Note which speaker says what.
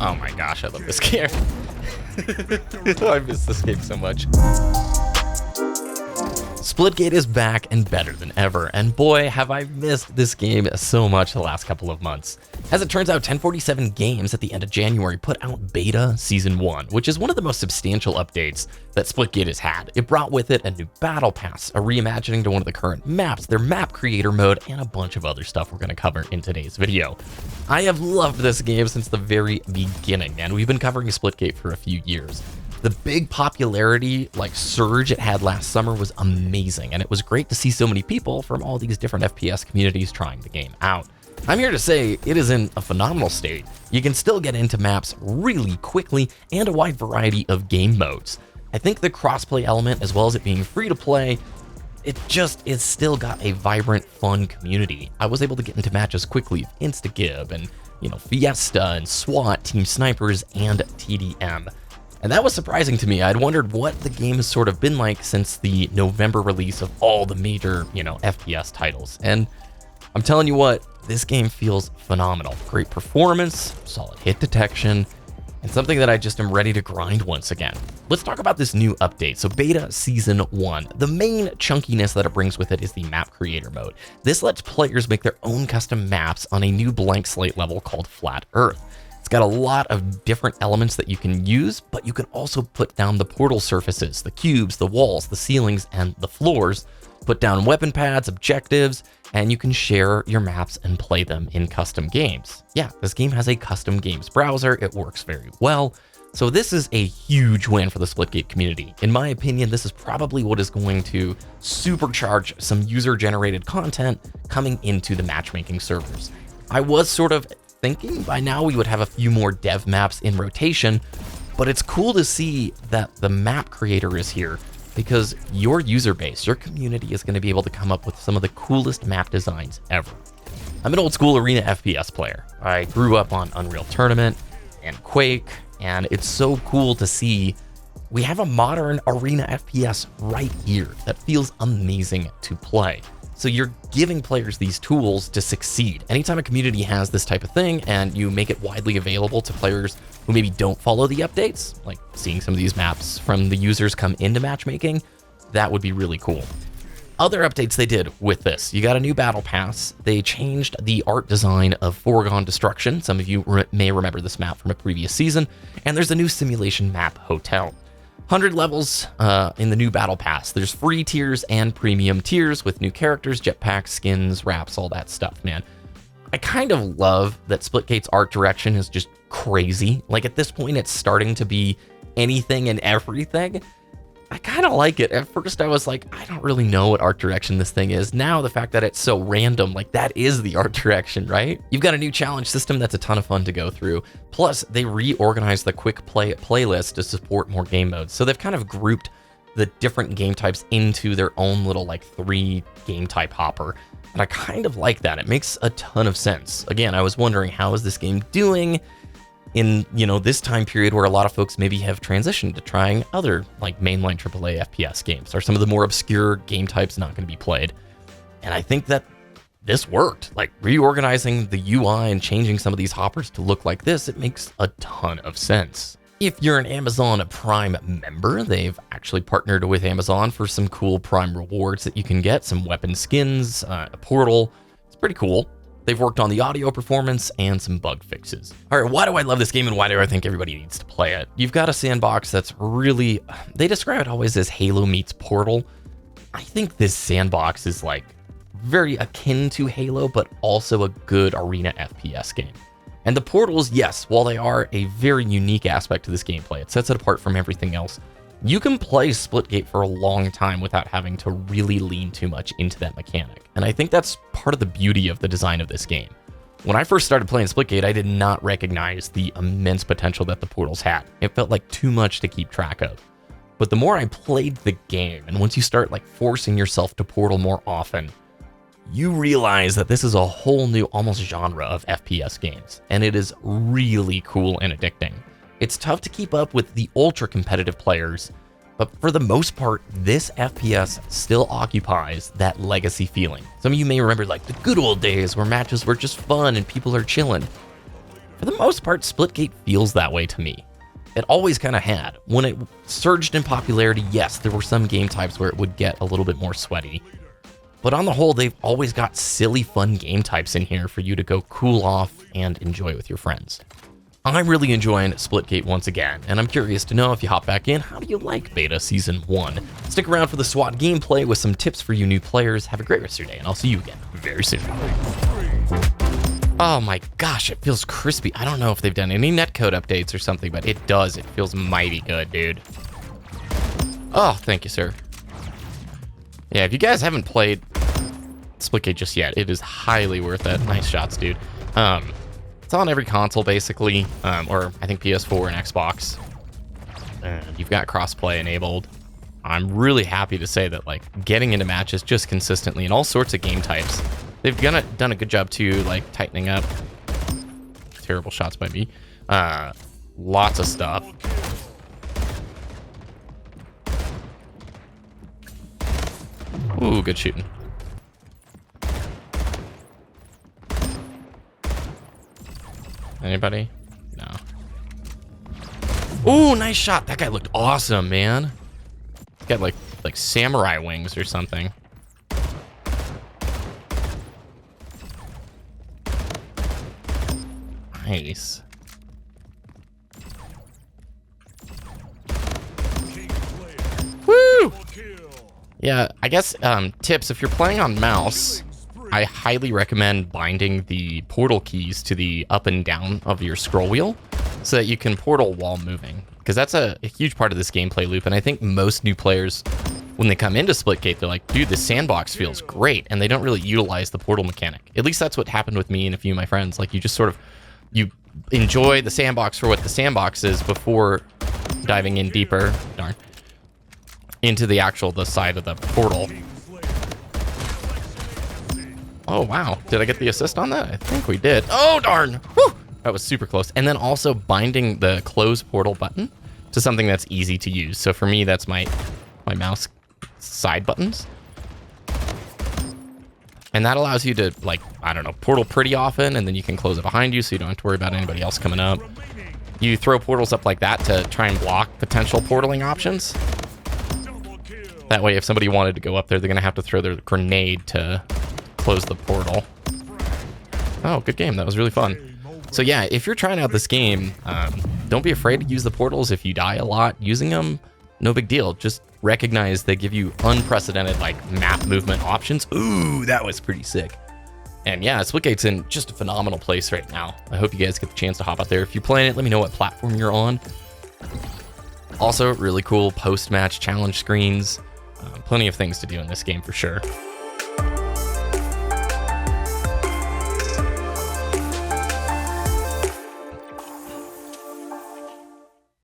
Speaker 1: Oh my gosh, I love this game. I miss this game so much. Splitgate is back and better than ever, and boy, have I missed this game so much the last couple of months. As it turns out, 1047 Games at the end of January put out Beta Season 1, which is one of the most substantial updates that Splitgate has had. It brought with it a new battle pass, a reimagining to one of the current maps, their map creator mode, and a bunch of other stuff we're going to cover in today's video. I have loved this game since the very beginning, and we've been covering Splitgate for a few years. The big popularity, surge it had last summer was amazing, and it was great to see so many people from all these different FPS communities trying the game out. I'm here to say it is in a phenomenal state. You can still get into maps really quickly and a wide variety of game modes. I think the crossplay element, as well as it being free to play, it's still got a vibrant, fun community. I was able to get into matches quickly with Instagib and, Fiesta and SWAT, Team Snipers, and TDM. And that was surprising to me. I'd wondered what the game has sort of been like since the November release of all the major, FPS titles. And I'm telling you what, this game feels phenomenal. Great performance, solid hit detection, and something that I just am ready to grind once again. Let's talk about this new update. So Beta Season 1. The main chunkiness that it brings with it is the map creator mode. This lets players make their own custom maps on a new blank slate level called Flat Earth. It's got a lot of different elements that you can use, but you can also put down the portal surfaces, the cubes, the walls, the ceilings, and the floors, put down weapon pads, objectives, and you can share your maps and play them in custom games. Yeah, this game has a custom games browser. It works very well. So this is a huge win for the Splitgate community. In my opinion, this is probably what is going to supercharge some user-generated content coming into the matchmaking servers. I was sort of thinking by now we would have a few more dev maps in rotation, but it's cool to see that the map creator is here because your user base, your community is going to be able to come up with some of the coolest map designs ever. I'm an old school arena FPS player. I grew up on Unreal Tournament and Quake, and it's so cool to see we have a modern arena FPS right here that feels amazing to play. So you're giving players these tools to succeed. Anytime a community has this type of thing and you make it widely available to players who maybe don't follow the updates, like seeing some of these maps from the users come into matchmaking, that would be really cool. Other updates they did with this, you got a new battle pass. They changed the art design of Foregone Destruction. Some of you may remember this map from a previous season. And there's a new simulation map, Hotel. 100 levels in the new battle pass. There's free tiers and premium tiers with new characters, jetpacks, skins, wraps, all that stuff, man. I kind of love that Splitgate's art direction is just crazy. At this point, it's starting to be anything and everything. I kind of like it. At first, I was like, I don't really know what art direction this thing is. Now, the fact that it's so random, that is the art direction, right? You've got a new challenge system that's a ton of fun to go through. Plus, they reorganized the quick play playlist to support more game modes. So they've kind of grouped the different game types into their own little 3 game type hopper. And I kind of like that. It makes a ton of sense. Again, I was wondering, how is this game doing in, this time period where a lot of folks maybe have transitioned to trying other mainline AAA FPS games? Are some of the more obscure game types not going to be played? And I think that this worked. Reorganizing the UI and changing some of these hoppers to look like this, it makes a ton of sense. If you're an Amazon Prime member, they've actually partnered with Amazon for some cool Prime rewards that you can get, some weapon skins, a portal. It's pretty cool. They've worked on the audio performance and some bug fixes. All right, why do I love this game and why do I think everybody needs to play it? You've got a sandbox that's really, they describe it always as Halo meets Portal. I think this sandbox is very akin to Halo, but also a good arena FPS game. And the portals, yes, while they are a very unique aspect to this gameplay, it sets it apart from everything else. You can play Splitgate for a long time without having to really lean too much into that mechanic. And I think that's part of the beauty of the design of this game. When I first started playing Splitgate, I did not recognize the immense potential that the portals had. It felt like too much to keep track of. But the more I played the game, and once you start forcing yourself to portal more often, you realize that this is a whole new almost genre of FPS games, and it is really cool and addicting. It's tough to keep up with the ultra competitive players, but for the most part, this FPS still occupies that legacy feeling. Some of you may remember the good old days where matches were just fun and people are chilling. for the most part, Splitgate feels that way to me. It always kind of had. When it surged in popularity, yes, there were some game types where it would get a little bit more sweaty. But on the whole, they've always got silly, fun game types in here for you to go cool off and enjoy with your friends. I'm really enjoying Splitgate once again, and I'm curious to know if you hop back in, how do you like Beta Season 1? Stick around for the SWAT gameplay with some tips for you new players. Have a great rest of your day, and I'll see you again very soon. Oh my gosh, it feels crispy. I don't know if they've done any netcode updates or something, but it does. It feels mighty good, dude. Oh, thank you, sir. Yeah, if you guys haven't played Splitgate just yet, it is highly worth it. Nice shots, dude. It's on every console, basically, or I think PS4 and Xbox. And you've got crossplay enabled. I'm really happy to say that, like, getting into matches just consistently in all sorts of game types, they've done a good job, too, like, tightening up. Terrible shots by me. Lots of stuff. Ooh, good shooting. Anybody? No. Ooh, nice shot. That guy looked awesome, man. He's got like samurai wings or something. Nice. Woo! Yeah, I guess tips, if you're playing on mouse, I highly recommend binding the portal keys to the up and down of your scroll wheel so that you can portal while moving, because that's a huge part of this gameplay loop. And I think most new players, when they come into Splitgate, they're like, dude, the sandbox feels great, and they don't really utilize the portal mechanic. At least that's what happened with me and a few of my friends. Like, you just sort of, you enjoy the sandbox for what the sandbox is before diving in deeper, darn, into the side of the portal. Oh, wow. Did I get the assist on that? I think we did. Oh, darn. Whew. That was super close. And then also binding the close portal button to something that's easy to use. So for me, that's my mouse side buttons. And that allows you to, like, I don't know, portal pretty often, and then you can close it behind you so you don't have to worry about anybody else coming up. You throw portals up like that to try and block potential portaling options. That way, if somebody wanted to go up there, they're going to have to throw their grenade to close the portal. Oh, good game. That was really fun. So yeah, if you're trying out this game, don't be afraid to use the portals. If you die a lot using them, no big deal. Just recognize they give you unprecedented, like, map movement options. Ooh, that was pretty sick. And yeah, Splitgate's in just a phenomenal place right now. I hope you guys get the chance to hop out there. If you're playing it, let me know what platform you're on. Also, really cool post-match challenge screens. Plenty of things to do in this game for sure.